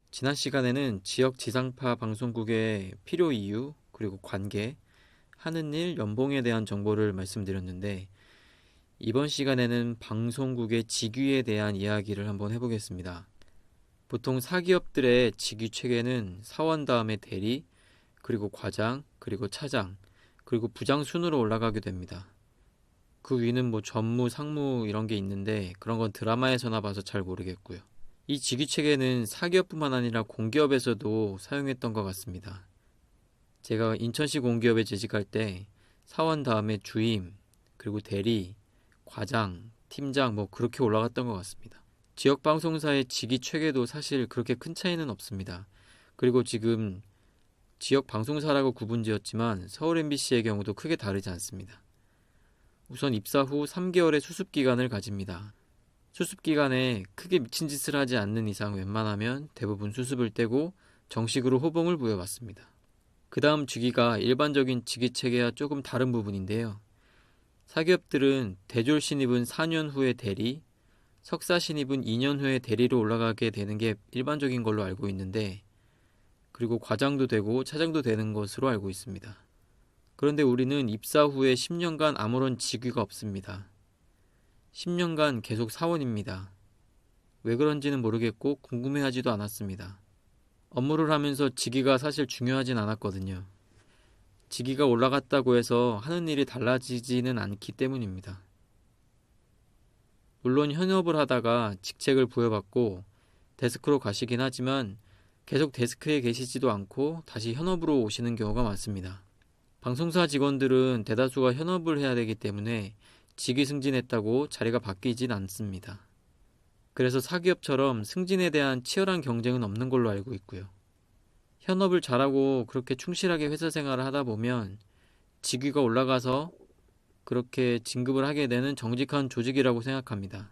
지난 시간에는 지역 지상파 방송국의 필요 이유, 그리고 관계, 하는 일, 연봉에 대한 정보를 말씀드렸는데, 이번 시간에는 방송국의 직위에 대한 이야기를 한번 해보겠습니다. 보통 사기업들의 직위 체계는 사원 다음에 대리, 그리고 과장, 그리고 차장, 그리고 부장 순으로 올라가게 됩니다. 그 위는 뭐 전무, 상무 이런 게 있는데 그런 건 드라마에서나 봐서 잘 모르겠고요. 이 직위 체계는 사기업뿐만 아니라 공기업에서도 사용했던 것 같습니다. 제가 인천시 공기업에 재직할 때 사원 다음에 주임, 그리고 대리, 과장, 팀장 뭐 그렇게 올라갔던 것 같습니다. 지역 방송사의 직위 체계도 사실 그렇게 큰 차이는 없습니다. 그리고 지금 지역 방송사라고 구분지었지만 서울 MBC의 경우도 크게 다르지 않습니다. 우선 입사 후 3개월의 수습 기간을 가집니다. 수습 기간에 크게 미친 짓을 하지 않는 이상 웬만하면 대부분 수습을 떼고 정식으로 호봉을 부여받습니다. 그 다음 직위가 일반적인 직위 체계와 조금 다른 부분인데요. 사기업들은 대졸 신입은 4년 후에 대리, 석사 신입은 2년 후에 대리로 올라가게 되는 게 일반적인 걸로 알고 있는데, 그리고 과장도 되고 차장도 되는 것으로 알고 있습니다. 그런데 우리는 입사 후에 10년간 아무런 직위가 없습니다. 10년간 계속 사원입니다. 왜 그런지는 모르겠고 궁금해하지도 않았습니다. 업무를 하면서 직위가 사실 중요하진 않았거든요. 직위가 올라갔다고 해서 하는 일이 달라지지는 않기 때문입니다. 물론 현업을 하다가 직책을 부여받고 데스크로 가시긴 하지만 계속 데스크에 계시지도 않고 다시 현업으로 오시는 경우가 많습니다. 방송사 직원들은 대다수가 현업을 해야 되기 때문에 직위 승진했다고 자리가 바뀌진 않습니다. 그래서 사기업처럼 승진에 대한 치열한 경쟁은 없는 걸로 알고 있고요. 현업을 잘하고 그렇게 충실하게 회사 생활을 하다 보면 직위가 올라가서 그렇게 진급을 하게 되는 정직한 조직이라고 생각합니다.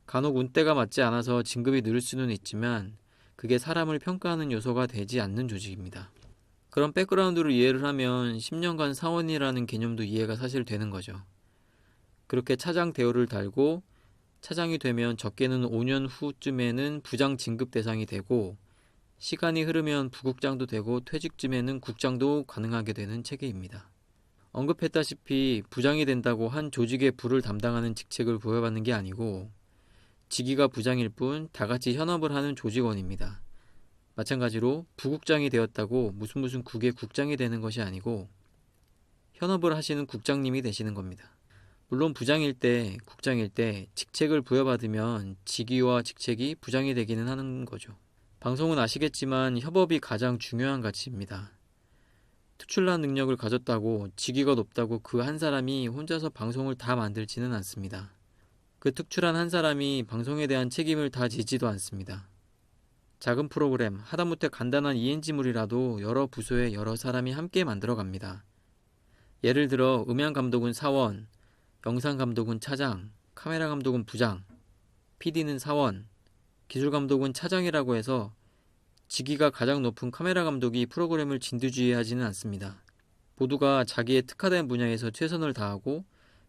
간혹 운때가 맞지 않아서 진급이 느릴 수는 있지만 그게 사람을 평가하는 요소가 되지 않는 조직입니다. 그런 백그라운드를 이해를 하면 10년간 사원이라는 개념도 이해가 사실 되는 거죠. 그렇게 차장 대우를 달고 차장이 되면 적게는 5년 후쯤에는 부장 진급 대상이 되고 시간이 흐르면 부국장도 되고 퇴직쯤에는 국장도 가능하게 되는 체계입니다. 언급했다시피 부장이 된다고 한 조직의 부를 담당하는 직책을 부여받는 게 아니고 직위가 부장일 뿐 다같이 현업을 하는 조직원입니다. 마찬가지로 부국장이 되었다고 무슨 국의 국장이 되는 것이 아니고 현업을 하시는 국장님이 되시는 겁니다. 물론 부장일 때, 국장일 때 직책을 부여받으면 직위와 직책이 부장이 되기는 하는 거죠. 방송은 아시겠지만 협업이 가장 중요한 가치입니다. 특출난 능력을 가졌다고 직위가 높다고 그 한 사람이 혼자서 방송을 다 만들지는 않습니다. 그 특출한 한 사람이 방송에 대한 책임을 다 지지도 않습니다. 작은 프로그램, 하다못해 간단한 ENG물이라도 여러 부서의 여러 사람이 함께 만들어갑니다. 예를 들어 음향 감독은 사원, 영상 감독은 차장, 카메라 감독은 부장, PD는 사원, 기술 감독은 차장이라고 해서 직위가 가장 높은 카메라 감독이 프로그램을 진두지휘하지는 않습니다. 모두가 자기의 특화된 분야에서 최선을 다하고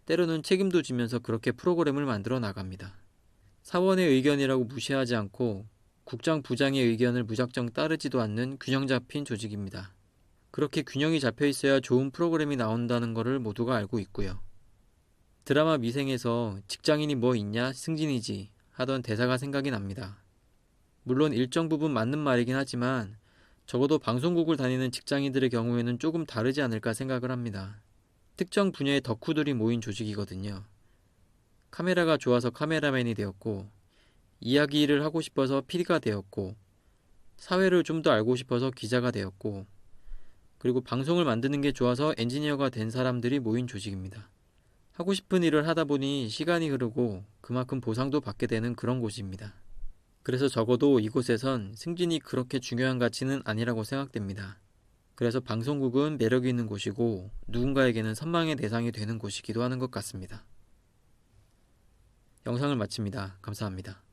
때로는 책임도 지면서 그렇게 프로그램을 만들어 나갑니다. 사원의 의견이라고 무시하지 않고 국장, 부장의 의견을 무작정 따르지도 않는 균형 잡힌 조직입니다. 그렇게 균형이 잡혀 있어야 좋은 프로그램이 나온다는 것을 모두가 알고 있고요. 드라마 미생에서 직장인이 뭐 있냐 승진이지 하던 대사가 생각이 납니다. 물론 일정 부분 맞는 말이긴 하지만 적어도 방송국을 다니는 직장인들의 경우에는 조금 다르지 않을까 생각을 합니다. 특정 분야의 덕후들이 모인 조직이거든요. 카메라가 좋아서 카메라맨이 되었고 이야기 일을 하고 싶어서 PD가 되었고 사회를 좀 더 알고 싶어서 기자가 되었고 그리고 방송을 만드는 게 좋아서 엔지니어가 된 사람들이 모인 조직입니다. 하고 싶은 일을 하다 보니 시간이 흐르고 그만큼 보상도 받게 되는 그런 곳입니다. 그래서 적어도 이곳에선 승진이 그렇게 중요한 가치는 아니라고 생각됩니다. 그래서 방송국은 매력이 있는 곳이고 누군가에게는 선망의 대상이 되는 곳이기도 하는 것 같습니다. 영상을 마칩니다. 감사합니다.